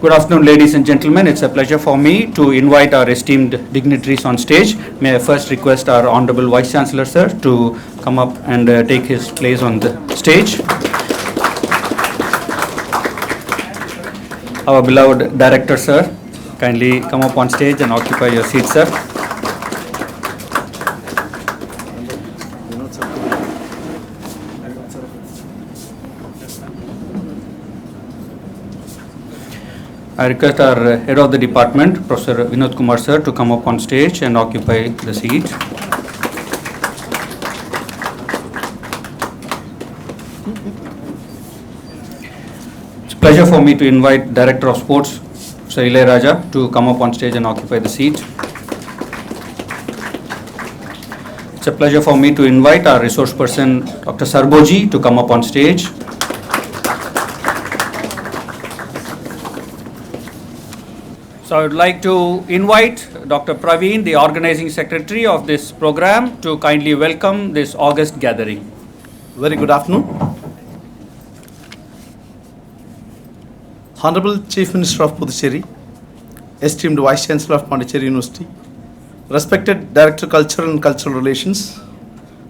Good afternoon, ladies and gentlemen. It's a pleasure for me to invite our esteemed dignitaries on stage. May I first request our Honorable Vice Chancellor, sir, to come up and take his place on the stage. Our beloved Director, sir, kindly come up on stage and occupy your seat, sir. I request our head of the department, Professor Vinod Kumar sir, to come up on stage and occupy the seat. It's a pleasure for me to invite Director of Sports, Sir Ilay Raja, to come up on stage and occupy the seat. It's a pleasure for me to invite our resource person, Dr. Sarboji, to come up on stage. So I would like to invite Dr. Praveen, the organizing secretary of this program, to kindly welcome this August gathering. Very good afternoon. Honorable Chief Minister of Pondicherry, esteemed Vice Chancellor of Pondicherry University, respected Director Cultural and Cultural Relations,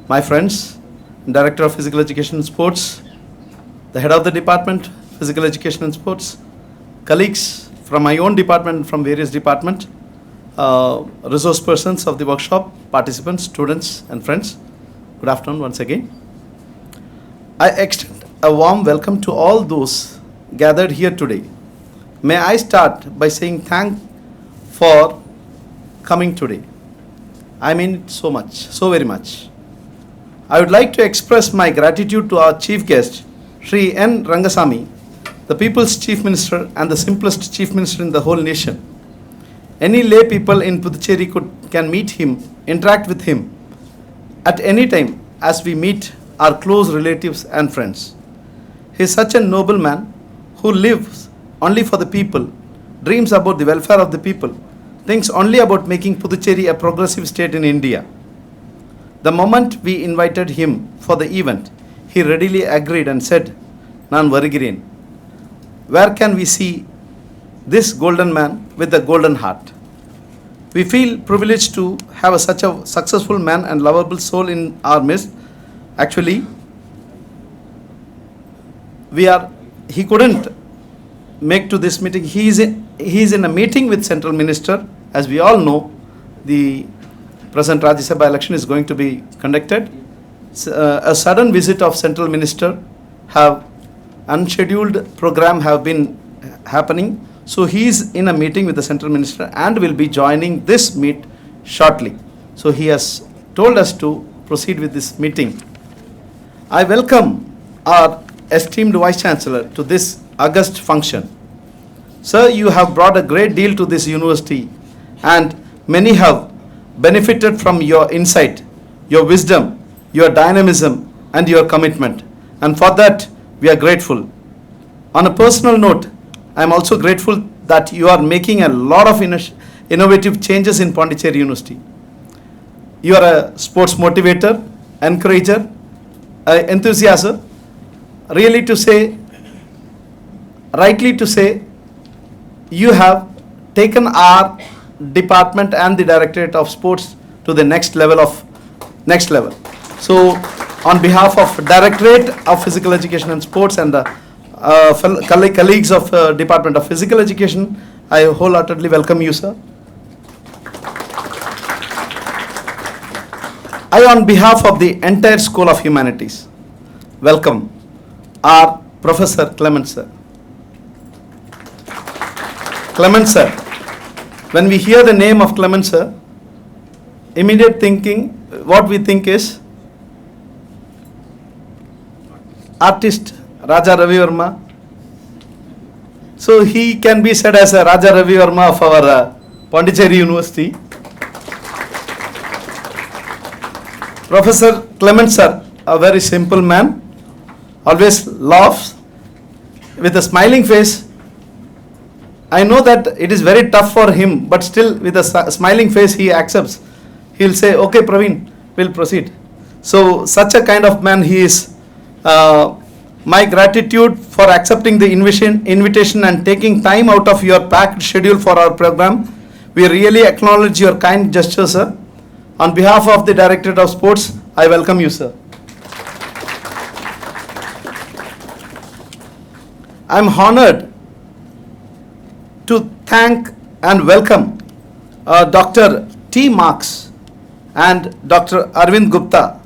my friends, Director of Physical Education and Sports, the Head of the Department, Physical Education and Sports, colleagues from my own department, from various departments, resource persons of the workshop, participants, students and friends. Good afternoon once again. I extend a warm welcome to all those gathered here today. May I start by saying thank for coming today. I mean it so much, so very much. I would like to express my gratitude to our chief guest, Sri N. Rangasamy, the people's chief minister and the simplest chief minister in the whole nation. Any lay people in Pondicherry can meet him, interact with him at any time as we meet our close relatives and friends. He is such a noble man who lives only for the people, dreams about the welfare of the people, thinks only about making Pondicherry a progressive state in India. The moment we invited him for the event, he readily agreed and said, "Nan Varigiren. Where can we see this golden man with a golden heart?" We feel privileged to have such a successful man and lovable soul in our midst. Actually, he couldn't make to this meeting. He is in a meeting with Central Minister. As we all know, the present Rajya Sabha election is going to be conducted. A sudden visit of Central Minister have unscheduled program have been happening. So he is in a meeting with the Central Minister and will be joining this meet shortly. So he has told us to proceed with this meeting. I welcome our esteemed Vice Chancellor to this August function. Sir, you have brought a great deal to this university and many have benefited from your insight, your wisdom, your dynamism and your commitment. And for that, we are grateful. On a personal note, I am also grateful that you are making a lot of innovative changes in Pondicherry University. You are a sports motivator, encourager, enthusiast. Really to say, rightly to say, you have taken our department and the Directorate of Sports to the next level. So, on behalf of Directorate of Physical Education and Sports and colleagues of Department of Physical Education, I wholeheartedly welcome you, sir. I, on behalf of the entire School of Humanities, welcome our Professor Clement, sir. Clement, sir. When we hear the name of Clement, sir, immediate thinking, what we think is artist Raja Ravi Verma. So he can be said as a Raja Ravi Verma of our Pondicherry University. Professor Clement sir, a very simple man, always laughs with a smiling face. I know that it is very tough for him, but still with a smiling face he accepts. He'll say, "Okay, Praveen, we'll proceed." So such a kind of man he is. my gratitude for accepting the invitation and taking time out of your packed schedule for our program. We really acknowledge your kind gesture, sir. On behalf of the Directorate of Sports, I welcome you, sir. I am honored to thank and welcome Dr. T. Marks and Dr. Arvind Gupta.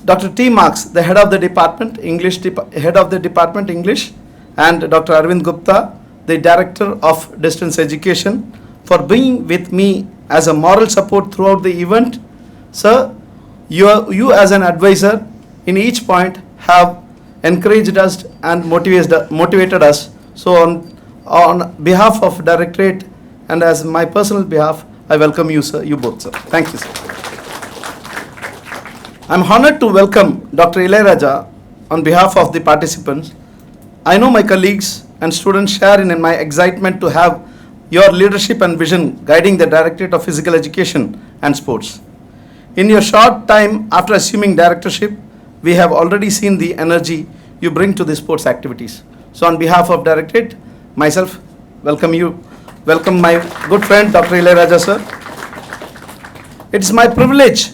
Dr. T. Marks, the head of the department, head of the department English, and Dr. Arvind Gupta, the director of distance education, for being with me as a moral support throughout the event. Sir, you as an advisor in each point have encouraged us and motivated us. So on behalf of Directorate and as my personal behalf, I welcome you, sir, you both, sir. Thank you, sir. I'm honored to welcome Dr. Ilaiyaraaja on behalf of the participants. I know my colleagues and students share in my excitement to have your leadership and vision guiding the Directorate of Physical Education and Sports. In your short time after assuming directorship, we have already seen the energy you bring to the sports activities. So on behalf of Directorate, myself, welcome you. Welcome my good friend Dr. Ilaiyaraaja, sir. It's my privilege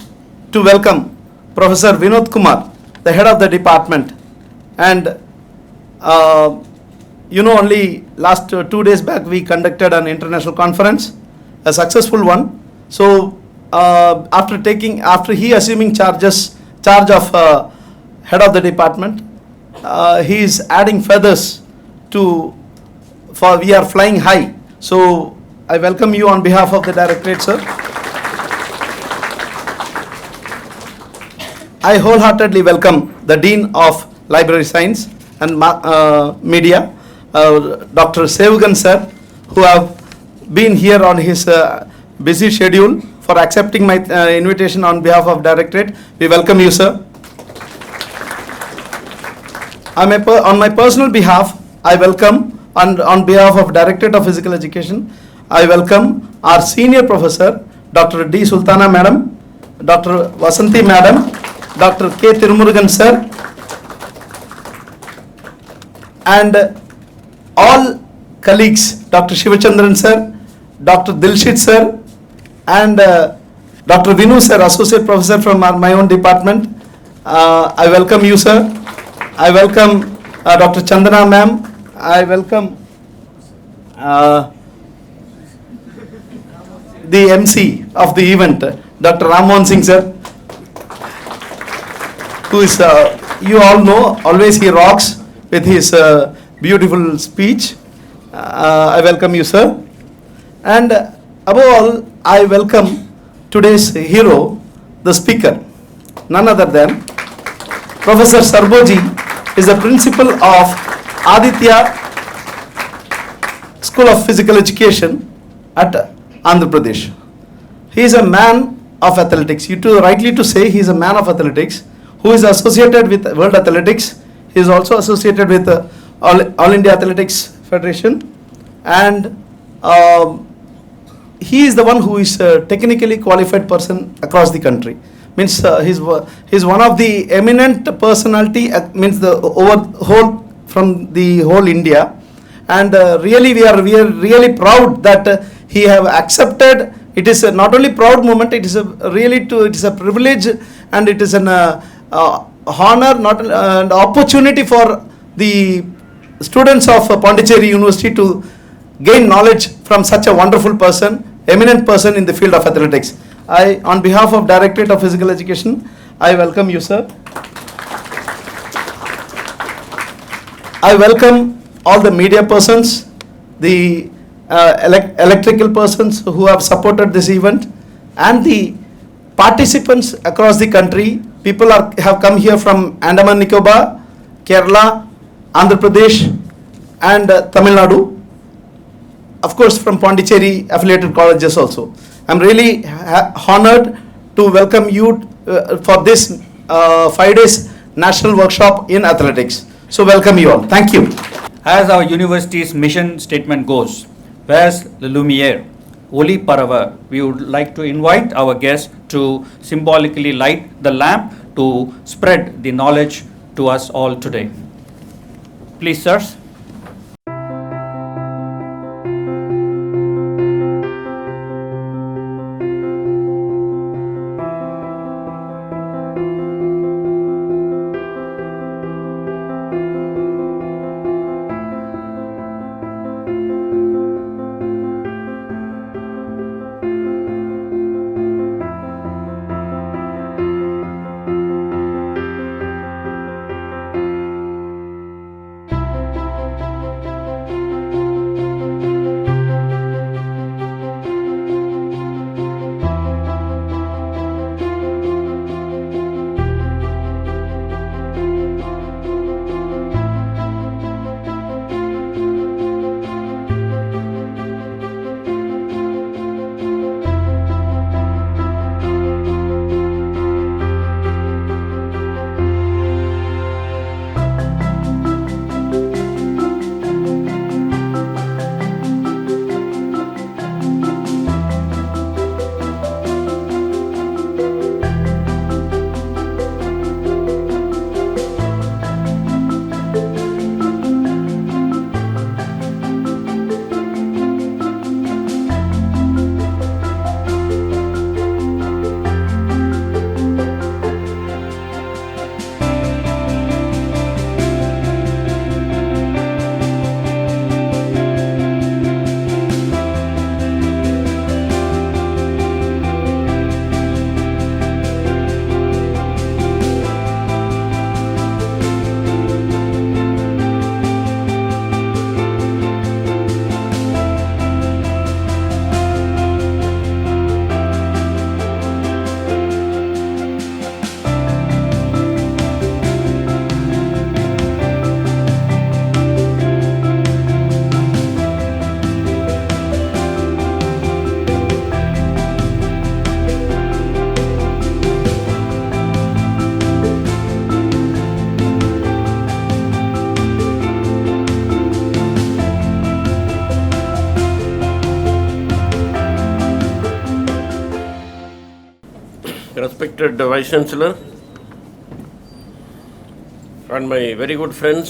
to welcome Professor Vinod Kumar, the head of the department. And only last 2 days back we conducted an international conference, a successful one. So after he assuming charge of head of the department, he is adding feathers for we are flying high. So I welcome you on behalf of the Directorate, sir. I wholeheartedly welcome the Dean of Library Science and Media, Dr. Sevugan, sir, who have been here on his busy schedule for accepting my invitation on behalf of Directorate. We welcome you, sir. On my personal behalf, I welcome, on behalf of Directorate of Physical Education, I welcome our senior professor, Dr. D. Sultana madam, Dr. Vasanthi madam, Dr. K. Tirumurugan sir, and all colleagues, Dr. Shivachandran sir, Dr. Dilshit sir, and Dr. Vinu sir, associate professor from my own department. I welcome you, sir. I welcome Dr. Chandana ma'am. I welcome the MC of the event, Dr. Rammohan Singh sir, who is, you all know, always he rocks with his beautiful speech. I welcome you, sir. And above all, I welcome today's hero, the speaker, none other than Professor Sarboji is the principal of Aditya School of Physical Education at Andhra Pradesh. He is a man of athletics. You too rightly to say he is a man of athletics who is associated with World Athletics. He is also associated with All India Athletics Federation, and he is the one who is a technically qualified person across the country. Means he's one of the eminent personality, means the whole from the whole India, and really we are really proud that he have accepted. It is not only proud moment, it is it is a privilege, and it is an honor, not an opportunity for the students of Pondicherry University to gain knowledge from such a wonderful person, eminent person in the field of athletics. On behalf of Directorate of Physical Education, I welcome you, sir. I welcome all the media persons, the electrical persons who have supported this event, and the participants across the country. People have come here from Andaman Nicobar, Kerala, Andhra Pradesh, and Tamil Nadu. Of course, from Pondicherry affiliated colleges also. I'm really honored to welcome you for this 5 days national workshop in athletics. So welcome you all. Thank you. As our university's mission statement goes, where's the Lumiere? Oli Parava. We would like to invite our guests to symbolically light the lamp to spread the knowledge to us all today. Please, sirs. Respected Vice Chancellor and my very good friends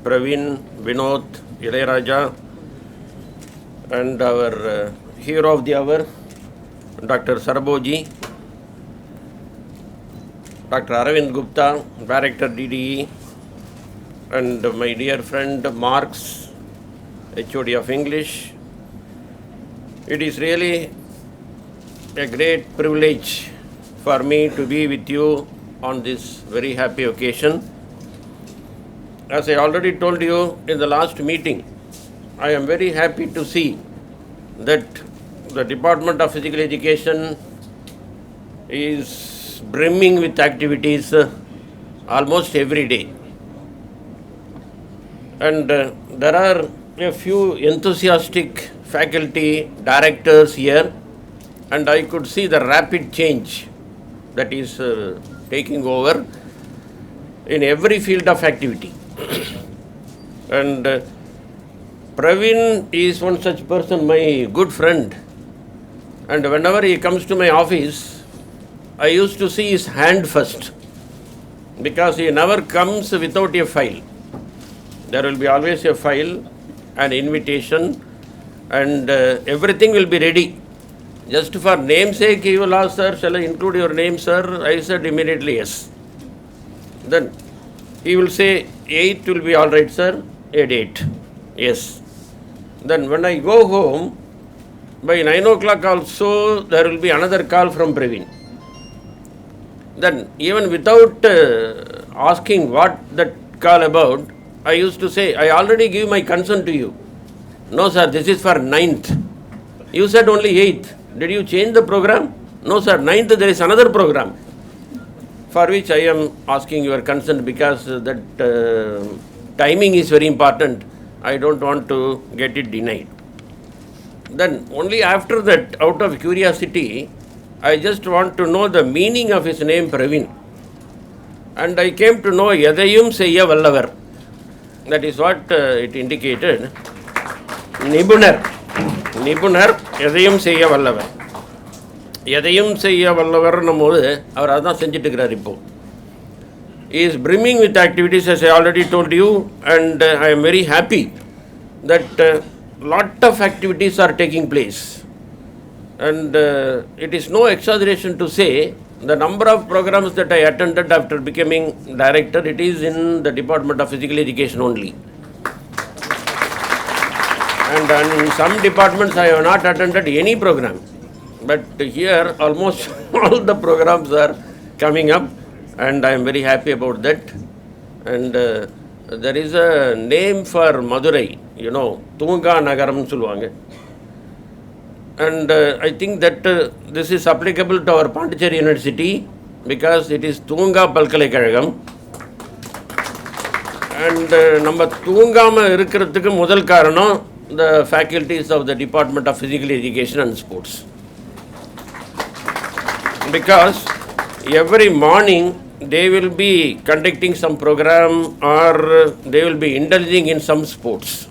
Praveen, Vinod, Ilayaraja and our hero of the hour, Dr. Saraboji, Dr. Aravind Gupta, Director DDE, and my dear friend Marx, HOD of English. It is really a great privilege for me to be with you on this very happy occasion. As I already told you in the last meeting, I am very happy to see that the Department of Physical Education is brimming with activities almost every day. And there are a few enthusiastic faculty directors here, and I could see the rapid change that is taking over in every field of activity. And Praveen is one such person, my good friend, and whenever he comes to my office, I used to see his hand first, because he never comes without a file. There will be always a file, an invitation, and everything will be ready. Just for namesake, he will ask, sir, shall I include your name, sir? I said immediately yes. Then he will say, 8 will be all right, sir. A date. Yes. Then when I go home, by 9 o'clock also, there will be another call from Praveen. Then even without asking what that call about, I used to say, I already give my consent to you. No, sir, this is for 9th. You said only 8th. Did you change the program? No, sir, 9th there is another program, for which I am asking your consent, because that timing is very important. I don't want to get it denied. Then only after that, out of curiosity, I just want to know the meaning of his name Praveen. And I came to know Yadayum Seyya Vallavar. That is what it indicated. Nibunar, Yadayum Seyya Vallavar. Yadayum Seyya Vallavar நம்மோது அவர் அதான் செஞ்சிட்டு இருக்கிறார் இப்போ. is brimming with activities, as I already told you, and I am very happy that lot of activities are taking place. And it is no exaggeration to say the number of programs that I attended after becoming director, it is in the Department of Physical Education only. And in some departments I have not attended any program. But here almost all the programs are coming up, and I am very happy about that. And there is a name for Madurai, you know, Tunga Nagaram Sulwanga. And I think that this is applicable to our Pondicherry University because it is Tunga Palkalaikalagam. And நம்ம தூங்காம இருக்கிறதுக்கு முதல் காரணம் the faculties of the Department of Physical Education and Sports. Because every morning they will be conducting some program or they will be indulging in some sports.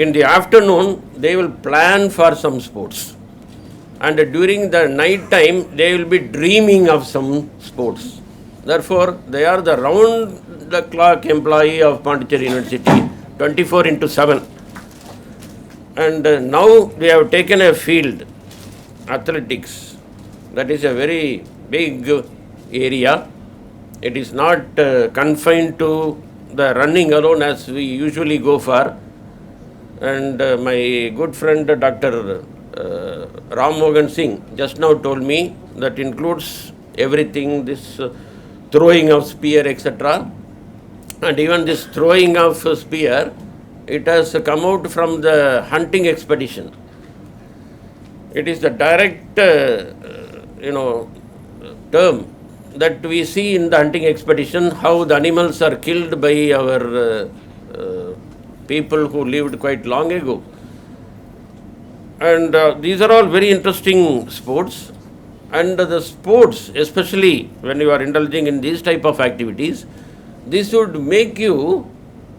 In the afternoon, they will plan for some sports. And during the night time, they will be dreaming of some sports. Therefore, they are the round-the-clock employee of Pondicherry University, 24/7. And now we have taken a field, athletics. That is a very big area. It is not confined to the running alone as we usually go for. And my good friend Dr. Ram Mohan Singh just now told me that includes everything, this throwing of spear, etc. And even this throwing of spear, it has come out from the hunting expedition. It is the direct, term that we see in the hunting expedition, how the animals are killed by our people who lived quite long ago. And these are all very interesting sports. And the sports, especially when you are indulging in these type of activities, this would make you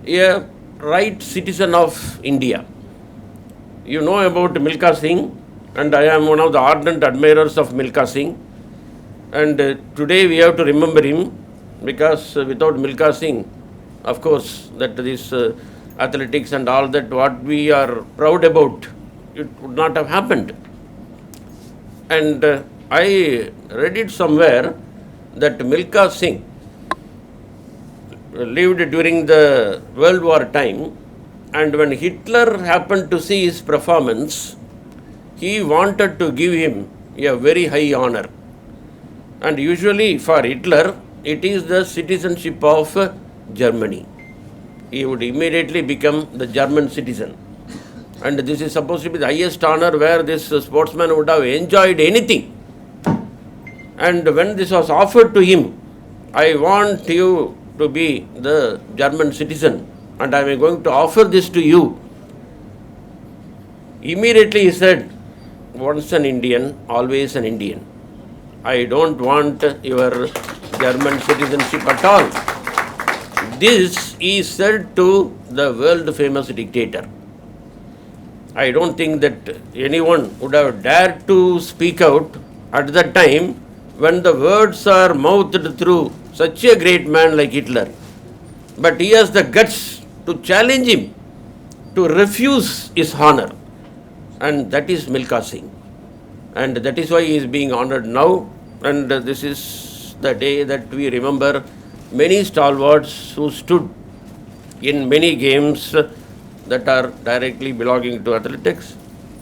a right citizen of India. You know about Milkha Singh, and I am one of the ardent admirers of Milkha Singh. And today we have to remember him because without Milkha Singh, of course, that this athletics and all that what we are proud about, it would not have happened. And I read it somewhere that Milkha Singh lived during the World War time, and when Hitler happened to see his performance, he wanted to give him a very high honor. And usually for Hitler, it is the citizenship of Germany. He would immediately become the German citizen. And this is supposed to be the highest honor where this sportsman would have enjoyed anything. And when this was offered to him, I want you to be the German citizen and I am going to offer this to you. Immediately he said, once an Indian, always an Indian. I don't want your German citizenship at all. This he said to the world famous dictator. I don't think that anyone would have dared to speak out at that time when the words are mouthed through such a great man like Hitler. But he has the guts to challenge him, to refuse his honor. And that is Milkha Singh. And that is why he is being honored now. And this is the day that we remember many stalwarts who stood in many games that are directly belonging to athletics.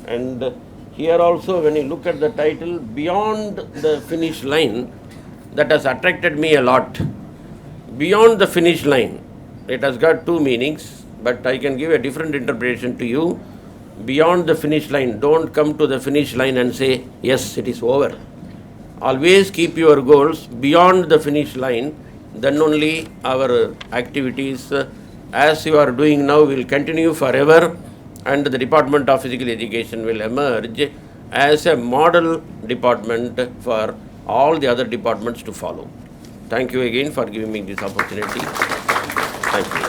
And here also, when you look at the title, Beyond the Finish Line, that has attracted me a lot. Beyond the finish line, it has got two meanings, but I can give a different interpretation to you. Beyond the finish line, don't come to the finish line and say, yes, it is over. Always keep your goals beyond the finish line, then only our activities as you are doing now will continue forever, and the Department of Physical Education will emerge as a model department for all the other departments to follow. Thank you again for giving me this opportunity. Thank you.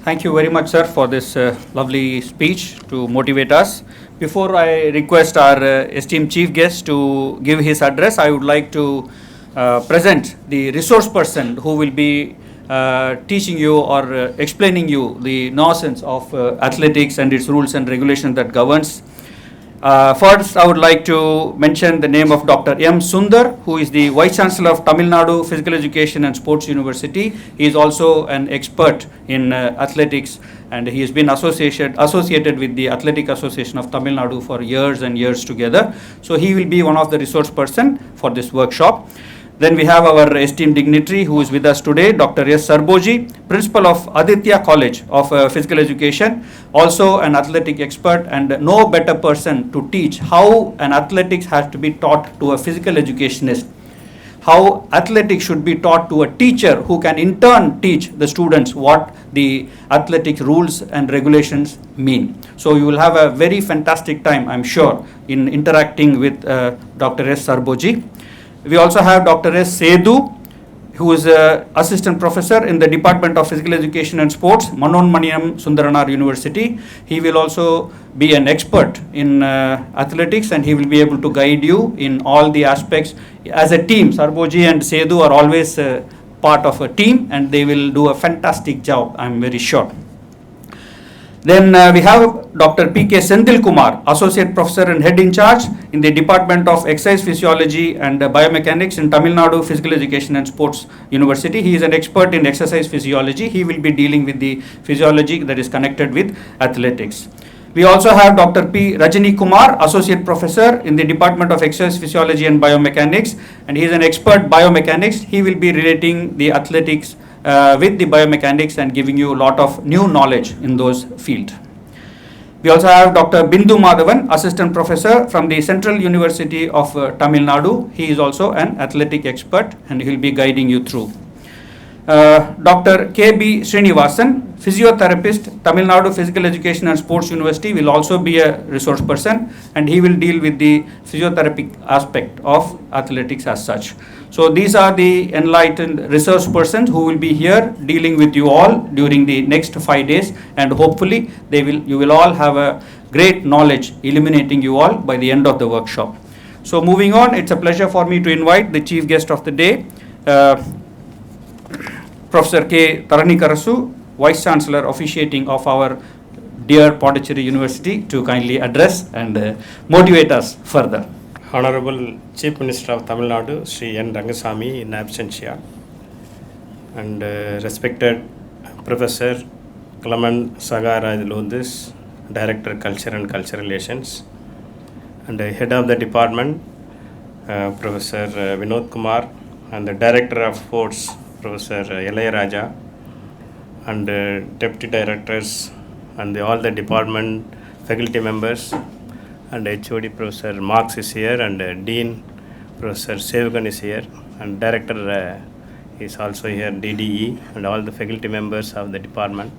Thank you very much, sir, for this lovely speech to motivate us. Before I request our esteemed chief guest to give his address, I would like to present the resource person who will be teaching you or explaining you the nonsense of athletics and its rules and regulations that governs. First, I would like to mention the name of Dr. M. Sundar, who is the Vice Chancellor of Tamil Nadu Physical Education and Sports University. He is also an expert in athletics, and he has been associated with the Athletic Association of Tamil Nadu for years and years together. So he will be one of the resource person for this workshop. Then we have our esteemed dignitary who is with us today, Dr. S. Sarboji, Principal of Aditya College of Physical Education, also an athletic expert, and no better person to teach how an athletics has to be taught to a physical educationist, how athletics should be taught to a teacher who can in turn teach the students what the athletic rules and regulations mean. So you will have a very fantastic time, I'm sure, in interacting with Dr. S. Sarboji. We also have Dr. S. Sedu, who is an assistant professor in the Department of Physical Education and Sports, Manonmaniyam Sundaranar University. He will also be an expert in athletics, and he will be able to guide you in all the aspects. As a team, Sarboji and Sedu are always part of a team, and they will do a fantastic job, I'm very sure. Then we have Dr. P.K. Senthil Kumar, Associate Professor and Head in Charge in the Department of Exercise Physiology and Biomechanics in Tamil Nadu Physical Education and Sports University. He is an expert in exercise physiology. He will be dealing with the physiology that is connected with athletics. We also have Dr. P. Rajani Kumar, Associate Professor in the Department of Exercise Physiology and Biomechanics, and he is an expert biomechanics. He will be relating the athletics with the biomechanics and giving you a lot of new knowledge in those fields. We also have Dr. Bindu Madhavan, Assistant Professor from the Central University of Tamil Nadu. He is also an athletic expert, and he will be guiding you through. Dr. K.B. Srinivasan, physiotherapist, Tamil Nadu Physical Education and Sports University, will also be a resource person, and he will deal with the physiotherapy aspect of athletics as such. So these are the enlightened resource persons who will be here dealing with you all during the next 5 days, and hopefully you will all have a great knowledge illuminating you all by the end of the workshop. So moving on, it's a pleasure for me to invite the chief guest of the day, Professor K. Taranikarasu, Vice Chancellor officiating of our dear Pondicherry University, to kindly address and motivate us further. Honorable Chief Minister of Tamil Nadu, Sri N. Rangasamy in absentia, and respected Professor Clement Sagaraj Lodis, Director Culture and Cultural Relations, and Head of the Department, Professor Vinod Kumar, and the Director of Sports, Professor Elaya Raja, and Deputy Directors, and all the department faculty members, and HOD Professor Marx is here, and Dean Professor Sevagan is here, and Director is also here, DDE, and all the faculty members of the department,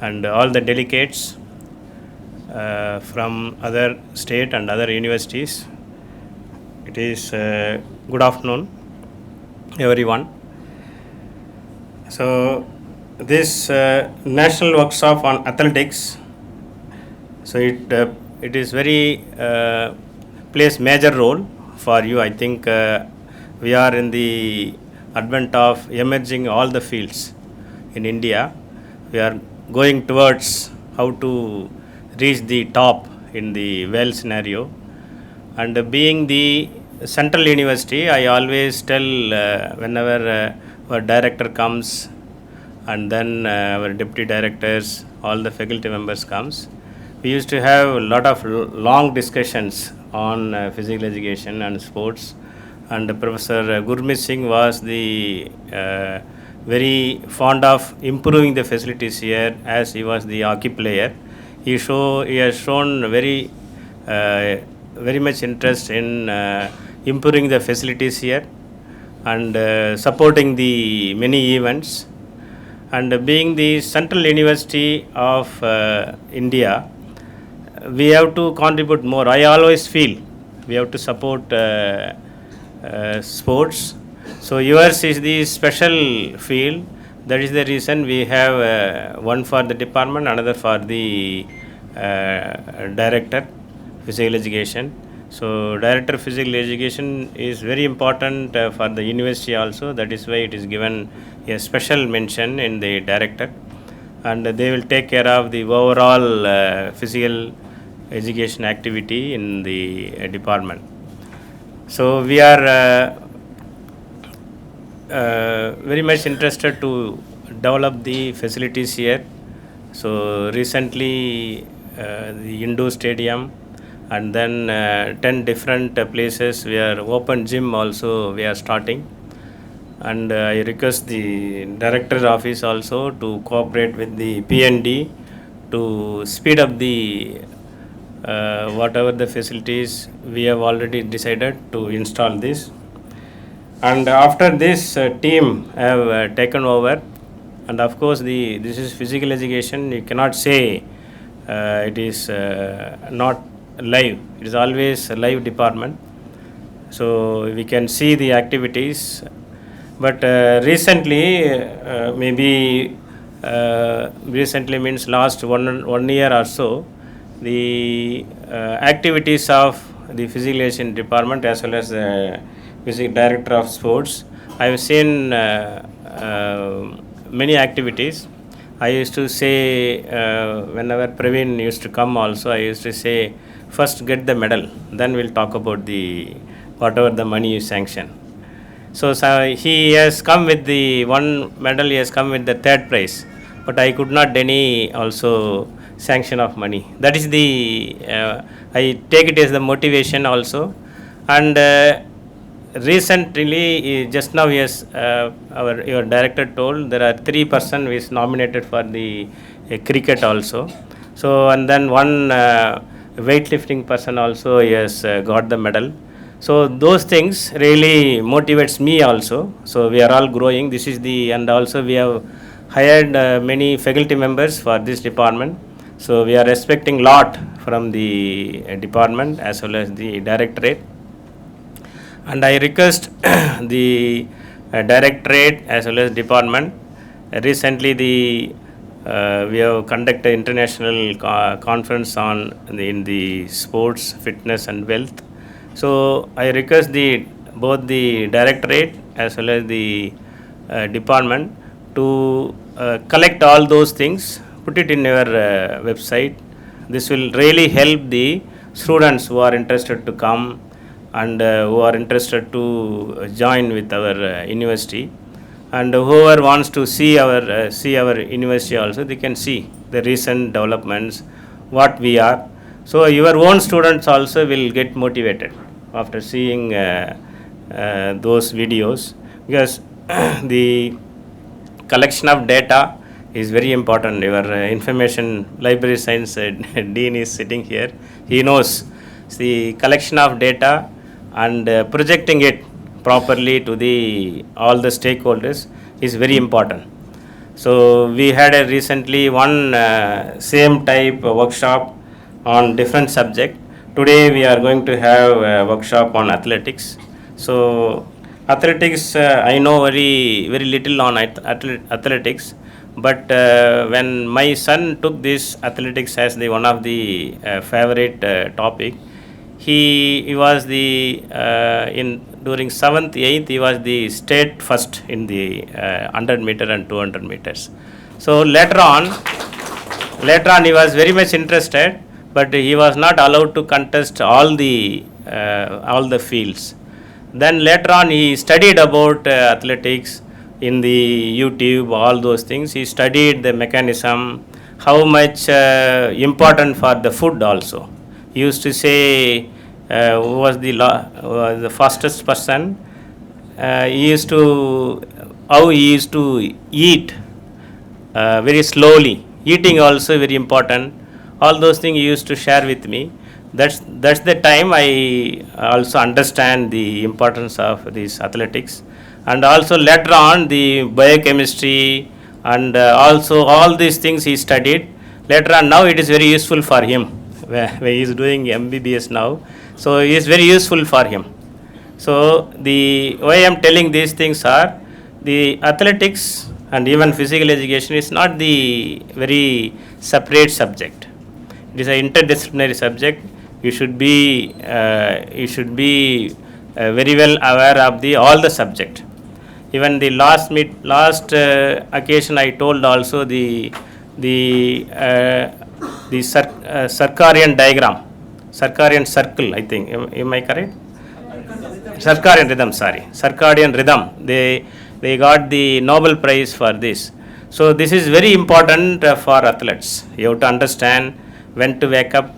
and all the delegates from other state and other universities. It is good afternoon, everyone. So this national workshop on athletics, so it is very plays major role for you. I think we are in the advent of emerging all the fields in India. We are going towards how to reach the top in the world scenario, and being the central university, I always tell whenever our director comes, and then our deputy directors, all the faculty members comes, we used to have a lot of long discussions on physical education and sports, and Professor Gurmeet Singh was the very fond of improving the facilities here, as he was the hockey player. He has shown very much interest in improving the facilities here and supporting the many events. And being the central university of India, we have to contribute more. I always feel we have to support sports. So yours is the special field. That is the reason we have one for the department, another for the director physical education. So director physical education is very important for the university also. That is why it is given a special mention in the director, and they will take care of the overall physical education activity in the department. So we are very much interested to develop the facilities here. So recently the indoor stadium, and then 10 different places where open gym also we are starting. And I request the director office also to cooperate with the PND to speed up the whatever the facilities we have already decided to install this. And after this team have taken over, and of course this is physical education, you cannot say it is not live, it is always a live department, so we can see the activities. But recently maybe recently means last one year or so, the activities of the physical education department as well as the physical director of sports, I have seen many activities. I used to say whenever Praveen used to come also, I used to say first get the medal, then we'll talk about the whatever the money is sanctioned. So he has come with the one medal, he has come with the third prize, but I could not any also sanction of money. That is the I take it as the motivation also. And recently, just now, yes, your director told there are 3 persons who is nominated for the cricket also. So and then one weightlifting person also has got the medal. So those things really motivates me also. So we are all growing. This is the, and also we have hired many faculty members for this department. So we are expecting lot from the department as well as the directorate. And I request the directorate as well as department. Recently we have conducted international conference on in the sports, fitness and wealth. So I request both the directorate as well as the department to collect all those things, put it in your website. This will really help the students who are interested to come and who are interested to join with our university, and whoever wants to see our university also, they can see the recent developments, what we are. So your own students also will get motivated after seeing those videos, because the collection of data is very important. Your information library science dean is sitting here. He knows the collection of data and projecting it properly to all the stakeholders is very important. So we had recently one same type workshop on different subject. Today we are going to have a workshop on athletics. So athletics, I know very little on athletics, but when my son took this athletics as the one of the favorite topic, he was the during 7th, 8th he was the state first in the 100 meter and 200 meters. So later on he was very much interested, but he was not allowed to contest all the fields. Then later on he studied about athletics in the YouTube, all those things. He studied the mechanism, how much important for the food also. He used to say who was the fastest person. He used to eat very slowly. Eating also very important. All those things he used to share with me. That's the time I also understand the importance of this athletics. And also later on the biochemistry and also all these things he studied. Later on, now it is very useful for him where he is doing MBBS now. So it is very useful for him. So the why I am telling these things are, the athletics and even physical education is not the very separate subject. It is an interdisciplinary subject. You should be very well aware of the all the subject. Even the last occasion I told also the Circarian diagram, Circarian circle, I think. Am I correct? Circadian rhythm, sorry. Circadian rhythm. They got the Nobel Prize for this. So this is very important for athletes. You have to understand when to wake up,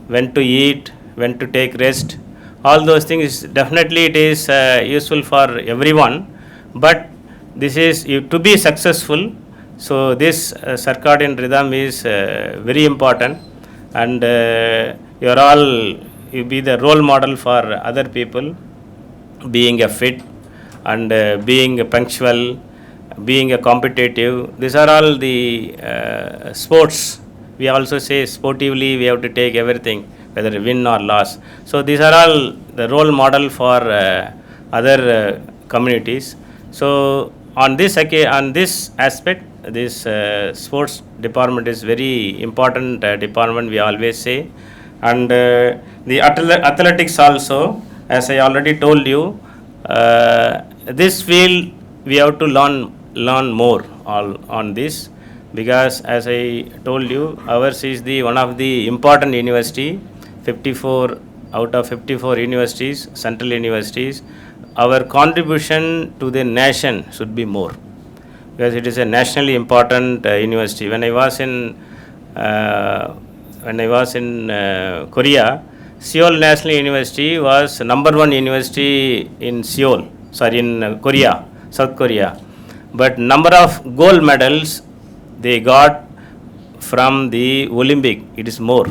when to eat, when to take rest. All those things, definitely it is useful for everyone. But this is to be successful. So this circadian rhythm is very important, and you be the role model for other people, being a fit and being a punctual, being a competitive. These are all the sports. We also say sportively we have to take everything, whether win or loss. So these are all the role model for other communities. So on this aspect, this sports department is very important department, we always say. And the athletics also, as I already told you, this field we have to learn more on this, because as I told you, ours is the one of the important university, 54 out of 54 universities, central universities. Our contribution to the nation should be more, because it is a nationally important university. When I was in Korea, Seoul National University was number one university in Korea, South Korea. But number of gold medals they got from the Olympic, it is more.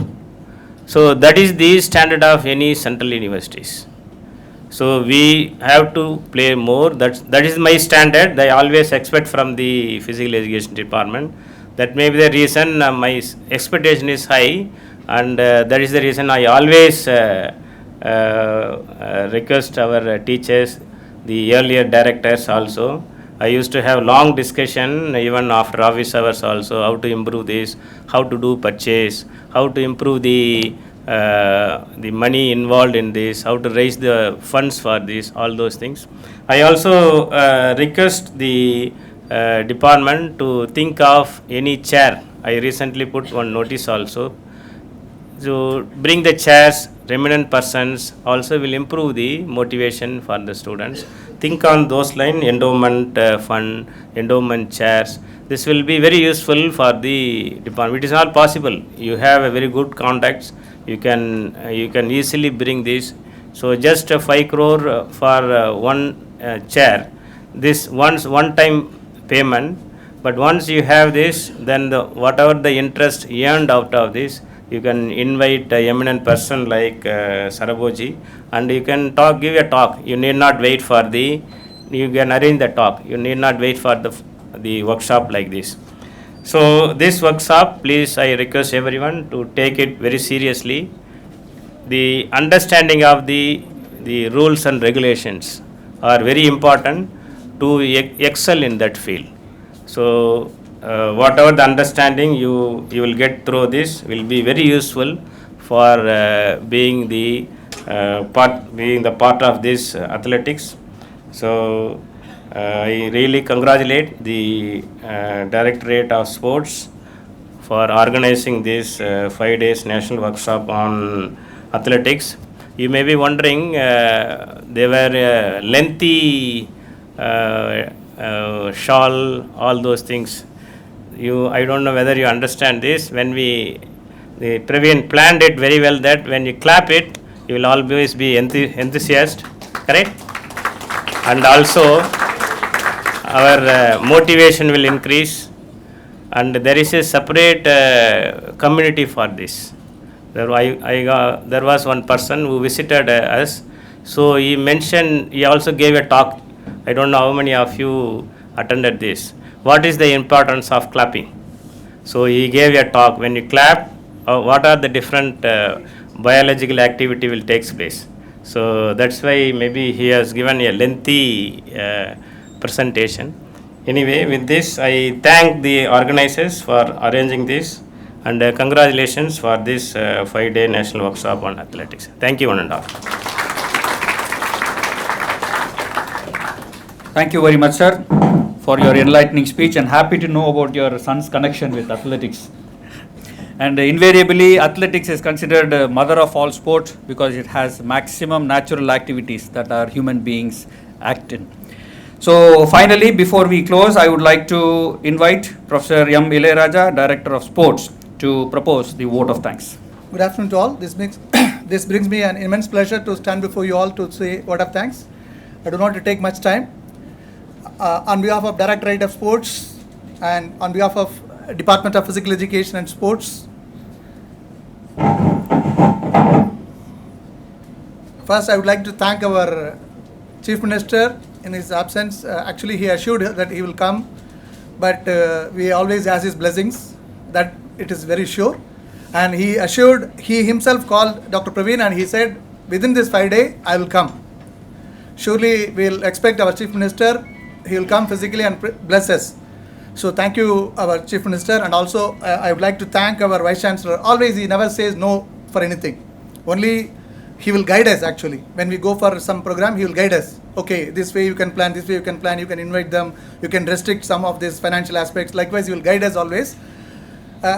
So that is the standard of any central universities. So we have to play more. That is my standard. I always expect from the physical education department. That may be the reason my expectation is high, and that is the reason I always request our teachers, the earlier directors also. I used to have long discussion even after office hours also, how to improve this, how to do purchase, how to improve the money involved in this, how to raise the funds for this, all those things. I also request the department to think of any chair. I recently put one notice also. So bring the chairs, eminent persons also will improve the motivation for the students. Think on those lines, endowment fund, endowment chairs. This will be very useful for the department. It is not possible. You have a very good contacts. You can easily bring this. So just 5 crore for one chair. This one time payment. But once you have this, then whatever the interest earned out of this, you can invite a eminent person like Saraboji, and you can give a talk. You need not wait for you can arrange the talk. You need not wait for the workshop like this. So this workshop, please, I request everyone to take it very seriously. The understanding of the rules and regulations are very important to excel in that field. So whatever the understanding you will get through this will be very useful for being the part of this athletics. So I really congratulate the Directorate of Sports for organizing this 5 days national workshop on athletics. You may be wondering, they were lengthy shawl, all those things. I don't know whether you understand this. When the Praveen planned it very well, that when you clap it, you will always be enthusiastic, correct? And also our motivation will increase, and there is a separate community for this. There was one person who visited us, so he also gave a talk. I don't know how many of you attended this. What is the importance of clapping? So he gave a talk. When you clap, what are the different biological activity will take place? So that's why maybe he has given a lengthy presentation. Anyway, with this, I thank the organizers for arranging this, And congratulations for this 5-day national workshop on athletics. Thank you, one and all. Thank you very much, sir, for your enlightening speech, and happy to know about your son's connection with athletics. And invariably, athletics is considered mother of all sport because it has maximum natural activities that our human beings act in. So finally, before we close, I would like to invite Professor M. Ilayaraja, Director of Sports, to propose the vote of thanks. Good afternoon to all. This brings me an immense pleasure to stand before you all to say word of thanks. I do not want to take much time. On behalf of Directorate of Sports and on behalf of Department of Physical Education and Sports, first I would like to thank our Chief Minister in his absence. Actually, he assured that he will come, but we always ask his blessings that it is very sure. And he himself called Dr. Praveen and he said, within this 5 days, I will come. Surely we will expect our Chief Minister, he will come physically and bless us. So thank you, our Chief Minister, and also I would like to thank our Vice Chancellor. Always he never says no for anything. Only he will guide us actually. When we go for some program, he will guide us. Okay, this way you can plan, this way you can plan, you can invite them, you can restrict some of these financial aspects. Likewise, he will guide us always.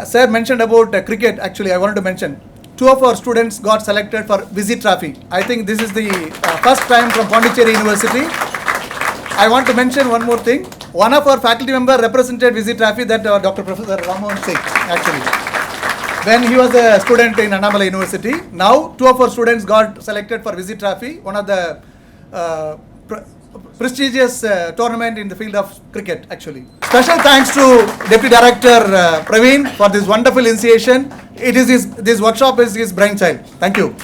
Sir mentioned about cricket. Actually, I wanted to mention 2 of our students got selected for Visit Trophy. I think this is the first time from Pondicherry University. I want to mention one more thing. One of our faculty member represented Visit Trophy, that Dr. Professor Ramon Singh actually. When he was a student in Annamalai University, now 2 of our students got selected for Visit Trophy, one of the prestigious tournament in the field of cricket actually. Special thanks to Deputy Director Praveen for this wonderful initiation. This workshop is his brainchild. Thank you.